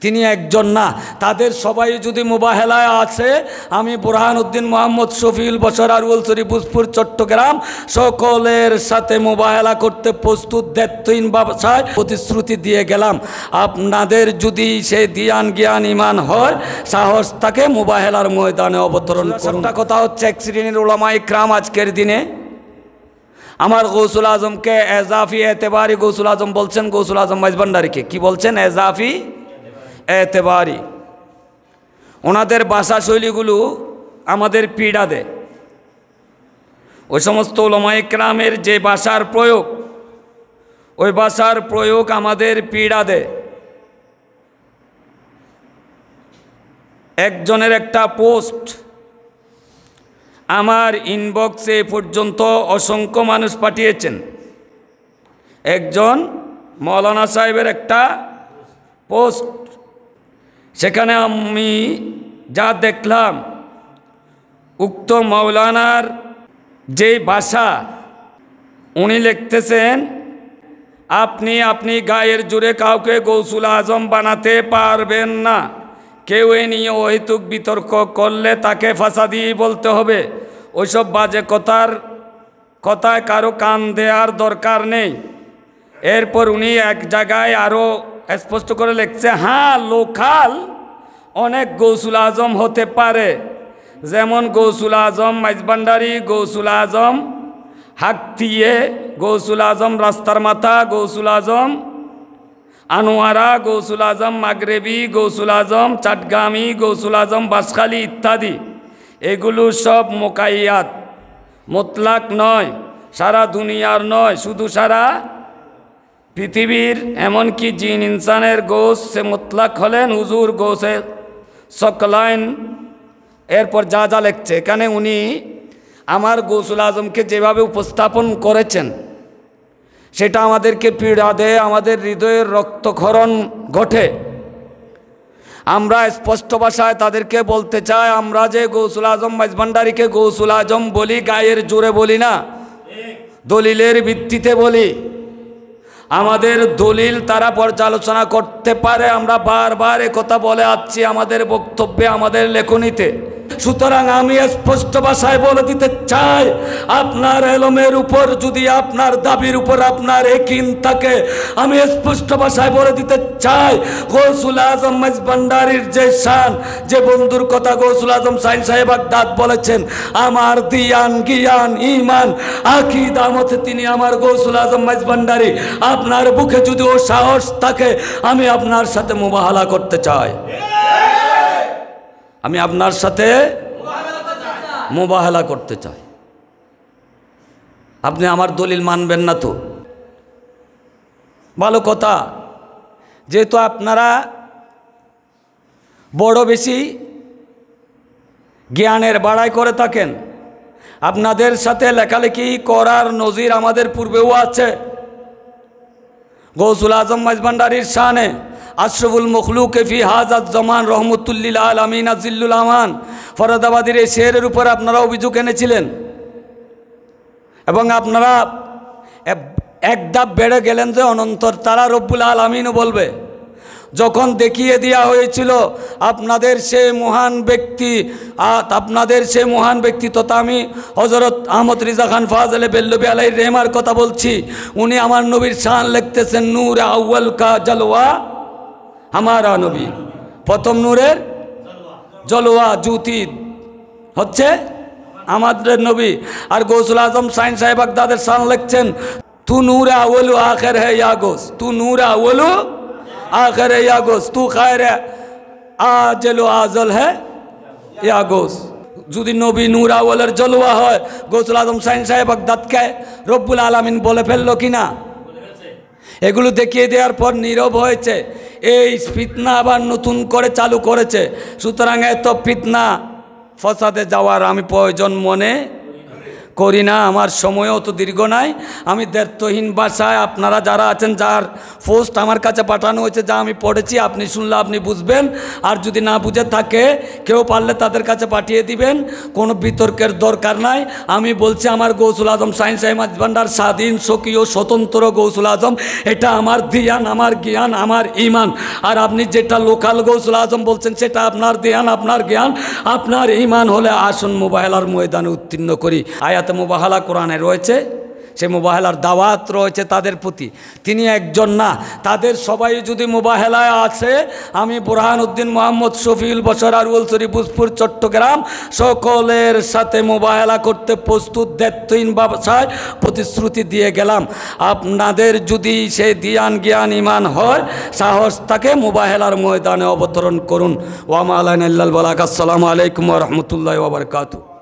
তিনি একজন না, তাদের সবাই যদি মুবাহেলায় আছে, আমি বুরহানুদ্দিন মোহাম্মদ শফিউল বশর আরওয়াল শরীফপুর চট্টগ্রাম সকলের সাথে মুবাহেলা করতে প্রস্তুত, দায়িত্বহীন ভাষায় প্রতিশ্রুতি দিয়ে গেলাম। আপনাদের যদি সে জ্ঞান ইমান হয়, সাহস থাকে, মুবাহেলার ময়দানে অবতরণ করুন। কথা হচ্ছে, এক শ্রেণীর উলামা ইকরাম আজকের দিনে আমার গৌসুল আজমকে এজাফি এতেবারি গৌসুল আজম বলছেন, গৌসুল আজম মাইজভান্ডারীকে কি বলছেন? এজাফি এতেবারি। ওনাদের ভাষা শৈলীগুলো আমাদের পীড়া দেয়। ওই সমস্ত উলামা ইকরামের যে ভাষার প্রয়োগ, ওই ভাষার প্রয়োগ আমাদের পীড়া দেয়। একজনের একটা পোস্ট আমার ইনবক্সে পর্যন্ত অসংখ্য মানুষ পাঠিয়েছেন। একজন মৌলানা সাহেবের একটা পোস্ট, সেখানে আমি যা দেখলাম, উক্ত মৌলানার যে ভাষা, উনি লিখতেছেন, আপনি গায়ের জোরে কাউকে গৌসুল আজম বানাতে পারবেন না। কেউ এ নিয়ে অহেতুক বিতর্ক করলে তাকে ফাসাদি বলতে হবে। ওইসব বাজে কথায় কারো কান দেওয়ার দরকার নেই। এরপর উনি এক জায়গায় আরও স্পষ্ট করে লিখছে, হ্যাঁ, লোকাল অনেক গৌসুল আজম হতে পারে, যেমন গৌসুল আজম মাইজভান্ডারী, গৌসুল আজম হাকতিয়ে, গৌসুল আজম রাস্তার মাথা, গৌসুল আজম আনোয়ারা, গৌসুল আজম মাগরেবি, গৌসুল আজম চাটগামি, গৌসুল আজম বাসখালী ইত্যাদি। এগুলো সব মোকাইয়াত, মুতলাক নয়, সারা দুনিয়ার নয়, শুধু সারা পৃথিবীর, এমনকি জিন ইনসানের গৌস সে মুতলাক হলেন হুজুর গৌসে সকলাইন। এরপর যা যা লিখছে এখানে, উনি আমার গৌসুল আজমকে যেভাবে উপস্থাপন করেছেন, সেটা আমাদেরকে পীড়া দেয়, আমাদের হৃদয়ের রক্তক্ষরণ ঘটে। আমরা স্পষ্ট ভাষায় তাদেরকে বলতে চাই, আমরা যে গৌসুল আজম মাইজভান্ডারীকে গৌসুল আজম বলি, গায়ের জোরে বলি না, দলিলের ভিত্তিতে বলি। আমাদের দলিল তারা পর্যালোচনা করতে পারে। আমরা বারবার কথা বলে আসছি আমাদের বক্তব্যে, আমাদের লেখনীতে। সুতরাং আমি স্পষ্ট ভাষায় বলে দিতে চাই, আপনার এলমের উপর যদি আপনার দাবির উপর আপনার একিন থাকে, আমি স্পষ্ট ভাষায় বলে দিতে চাই, গৌসুল আজম মাইজভান্ডারীর যে শান, যে বন্ধুর কথা গৌসুল আজম সাইন সাহেব বাগদাদ বলেছেন, আমার জ্ঞান ইমান আকীদা মতে তিনি আমার গৌসুল আজম মাইজভান্ডারী। আপনার বুকে যদি ও সাহস থাকে, আমি আপনার সাথে মুবাহালা করতে চাই, আমি আপনার সাথে মুবাহালা করতে চাই। আপনি আমার দলিল মানবেন না তো ভালো কথা, যেহেতু আপনারা বড় বেশি জ্ঞানের বাড়াই করে থাকেন, আপনাদের সাথে লেখালেখি করার নজির আমাদের পূর্বেও আছে। গৌসুল আজম মাইজভান্ডারীর শানে আশরাফুল মখলুক ফি হাজাত জামান রহমতুল্লিল আলামিন আজিল্লুল আমান ফরাদাবাদীর এই শেরের উপর আপনারা অভিযোগ এনেছিলেন, এবং আপনারা এক ধাপ বেড়ে গেলেন যে অনন্তর তারা রব্বুল আলামিনও বলবে। যখন দেখিয়ে দেওয়া হয়েছিল আপনাদের সে মহান ব্যক্তি তথা আমি হযরত আহমদ রিজা খান ফাজলে বেল্লবী আলাইহির রহমার কথা বলছি, উনি আমার নবীর শান লিখতেছেন, নূর আউয়াল কা জলওয়া হামারা নবী। প্রথম নূরের জলওয়া জ্যোতি হচ্ছে আমাদের নবী। আর গৌসুল আজম সাইন সাহেব বাগদাদের শান লিখছেন, তু নূর আউয়ালু আখির है या गौस, तू नूर अव्वलु आखिर है या गौस, तू खैर आजलु आजल है या गौस। যদি নবী নূর আউয়ালের জলওয়া হয়, গৌসুল আজম সাইন সাহেব বাগদাদকে রব্বুল আলামিন বলে ফেললো কিনা? এগুলো দেখিয়ে দেওয়ার পর নীরব হয়েছে। এই ফিতনা আবার নতুন করে চালু করেছে। সুতরাং এত ফিতনা ফসাদে যাওয়ার আমি প্রয়োজন মনে করি না, আমার সময়ও তো দীর্ঘ নাই। আমি দ্ব্যর্থহীন ভাষায় আপনারা যারা আছেন, যার পোস্ট আমার কাছে পাঠানো হয়েছে, যা আমি পড়েছি, আপনি শুনলে আপনি বুঝবেন। আর যদি না বুঝে থাকে কেউ পারলে তাদের কাছে পাঠিয়ে দিবেন, কোনো বিতর্কের দরকার নাই। আমি বলছি আমার গৌসুল আজম শাহীন শাহী মাঝ ভান্ডার স্বাধীন, স্বকীয়, স্বতন্ত্র গৌসুল আজম, এটা আমার ধ্যান, আমার জ্ঞান, আমার ঈমান। আর আপনি যেটা লোকাল গৌসুল আজম বলছেন সেটা আপনার ধ্যান, আপনার জ্ঞান, আপনার ঈমান হলে আসুন মুবাহেলার ময়দানে উত্তীর্ণ করি। আয়াতে মুবাহালা কোরআনে রয়েছে, সে মুবাহেলার দাওয়াত রয়েছে তাদের প্রতি। তিনি একজন না, তাদের সবাই যদি মুবাহেলায় আছে, আমি বুরহানুদ্দিন মোহাম্মদ শফিউল বশর আরওয়াল শরীফপুর চট্টগ্রাম সকলের সাথে মুবাহেলা করতে প্রস্তুত, দ্ব্যর্থহীন ভাষায় প্রতিশ্রুতি দিয়ে গেলাম। আপনাদের যদি সেই ধ্যান, জ্ঞান, ঈমান হয়, সাহস থাকে, মুবাহেলার ময়দানে অবতরণ করুন। ওয়া মা আলাইনা ইল্লাল বালাগ। আসসালামু আলাইকুম ওয়া রাহমাতুল্লাহি ওয়া বারাকাতুহু।